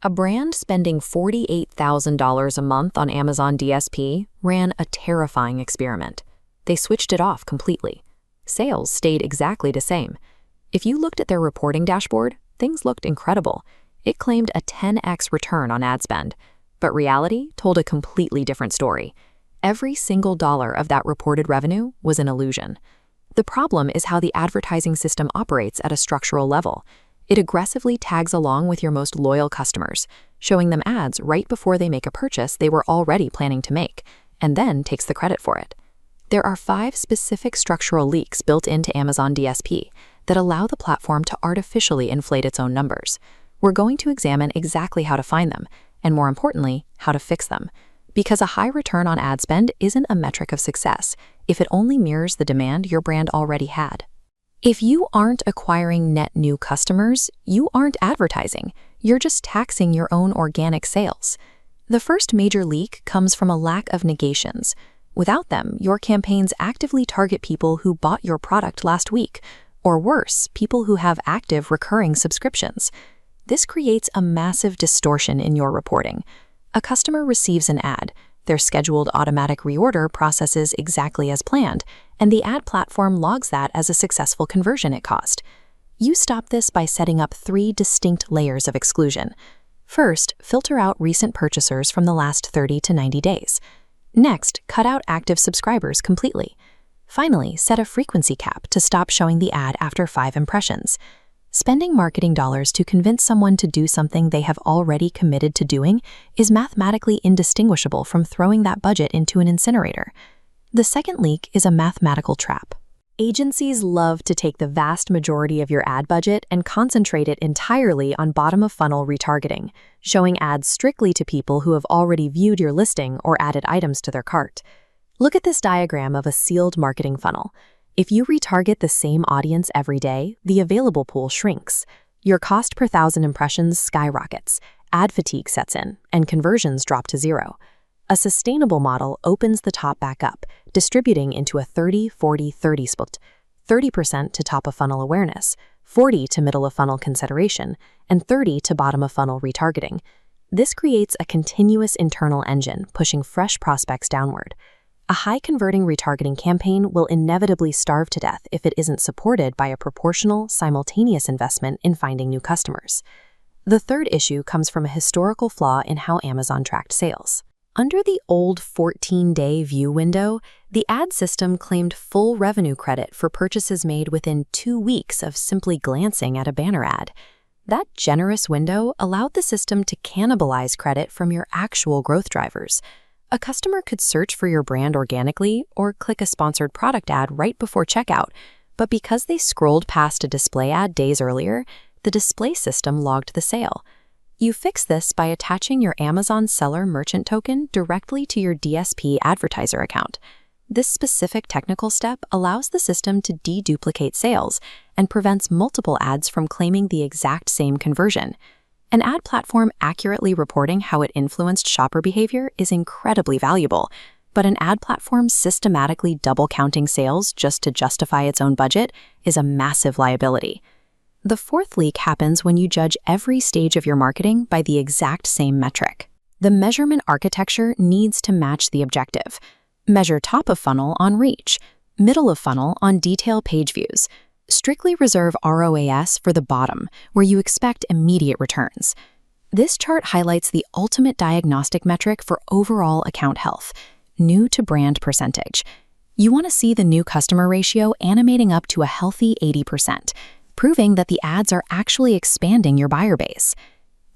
A brand spending $48,000 a month on Amazon DSP ran a terrifying experiment. They switched it off completely. Sales stayed exactly the same. If you looked at their reporting dashboard, things looked incredible. It claimed a 10x return on ad spend. But reality told a completely different story. Every single dollar of that reported revenue was an illusion. The problem is how the advertising system operates at a structural level. It aggressively tags along with your most loyal customers, showing them ads right before they make a purchase they were already planning to make, and then takes the credit for it. There are 5 specific structural leaks built into Amazon DSP that allow the platform to artificially inflate its own numbers. We're going to examine exactly how to find them, and more importantly, how to fix them. Because a high return on ad spend isn't a metric of success if it only mirrors the demand your brand already had. If you aren't acquiring net new customers, you aren't advertising. You're just taxing your own organic sales. The first major leak comes from a lack of negations. Without them, your campaigns actively target people who bought your product last week, or worse, people who have active recurring subscriptions. This creates a massive distortion in your reporting. A customer receives an ad. Their scheduled automatic reorder processes exactly as planned, and the ad platform logs that as a successful conversion it caused. You stop this by setting up 3 distinct layers of exclusion. First, filter out recent purchasers from the last 30 to 90 days. Next, cut out active subscribers completely. Finally, set a frequency cap to stop showing the ad after 5 impressions. Spending marketing dollars to convince someone to do something they have already committed to doing is mathematically indistinguishable from throwing that budget into an incinerator. The second leak is a mathematical trap. Agencies love to take the vast majority of your ad budget and concentrate it entirely on bottom-of-funnel retargeting, showing ads strictly to people who have already viewed your listing or added items to their cart. Look at this diagram of a sealed marketing funnel. If you retarget the same audience every day, the available pool shrinks. Your cost per 1,000 impressions skyrockets, ad fatigue sets in, and conversions drop to 0. A sustainable model opens the top back up, distributing into a 30-40-30 split, 30% to top-of-funnel awareness, 40% to middle-of-funnel consideration, and 30% to bottom-of-funnel retargeting. This creates a continuous internal engine pushing fresh prospects downward. A high-converting retargeting campaign will inevitably starve to death if it isn't supported by a proportional, simultaneous investment in finding new customers. The third issue comes from a historical flaw in how Amazon tracked sales. Under the old 14-day view window, the ad system claimed full revenue credit for purchases made within 2 weeks of simply glancing at a banner ad. That generous window allowed the system to cannibalize credit from your actual growth drivers. A customer could search for your brand organically or click a sponsored product ad right before checkout, but because they scrolled past a display ad days earlier, the display system logged the sale. You fix this by attaching your Amazon Seller Merchant Token directly to your DSP advertiser account. This specific technical step allows the system to deduplicate sales and prevents multiple ads from claiming the exact same conversion. An ad platform accurately reporting how it influenced shopper behavior is incredibly valuable, but an ad platform systematically double-counting sales just to justify its own budget is a massive liability. The fourth leak happens when you judge every stage of your marketing by the exact same metric. The measurement architecture needs to match the objective. Measure top of funnel on reach, middle of funnel on detail page views. Strictly reserve ROAS for the bottom, where you expect immediate returns. This chart highlights the ultimate diagnostic metric for overall account health, new to brand percentage. You want to see the new customer ratio animating up to a healthy 80%, proving that the ads are actually expanding your buyer base.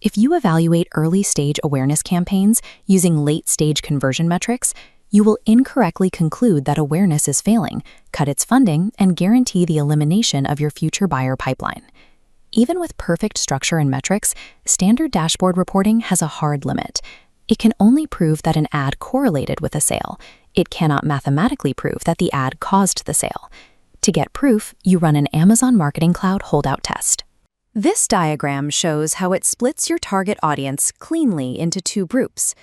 If you evaluate early-stage awareness campaigns using late-stage conversion metrics, you will incorrectly conclude that awareness is failing, cut its funding, and guarantee the elimination of your future buyer pipeline. Even with perfect structure and metrics, standard dashboard reporting has a hard limit. It can only prove that an ad correlated with a sale. It cannot mathematically prove that the ad caused the sale. To get proof, you run an Amazon Marketing Cloud holdout test. This diagram shows how it splits your target audience cleanly into 2 groups.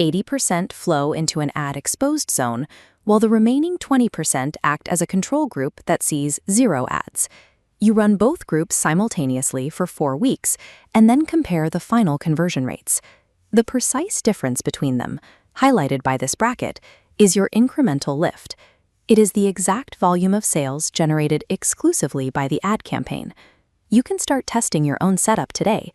80% flow into an ad exposed zone, while the remaining 20% act as a control group that sees 0 ads. You run both groups simultaneously for 4 weeks and then compare the final conversion rates. The precise difference between them, highlighted by this bracket, is your incremental lift. It is the exact volume of sales generated exclusively by the ad campaign. You can start testing your own setup today.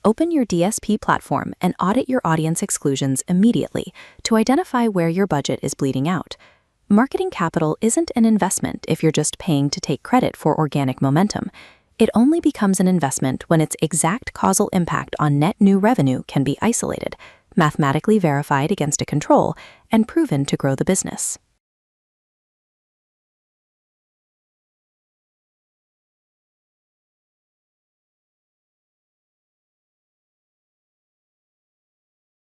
Open your DSP platform and audit your audience exclusions immediately to identify where your budget is bleeding out. Marketing capital isn't an investment if you're just paying to take credit for organic momentum. It only becomes an investment when its exact causal impact on net new revenue can be isolated, mathematically verified against a control, and proven to grow the business.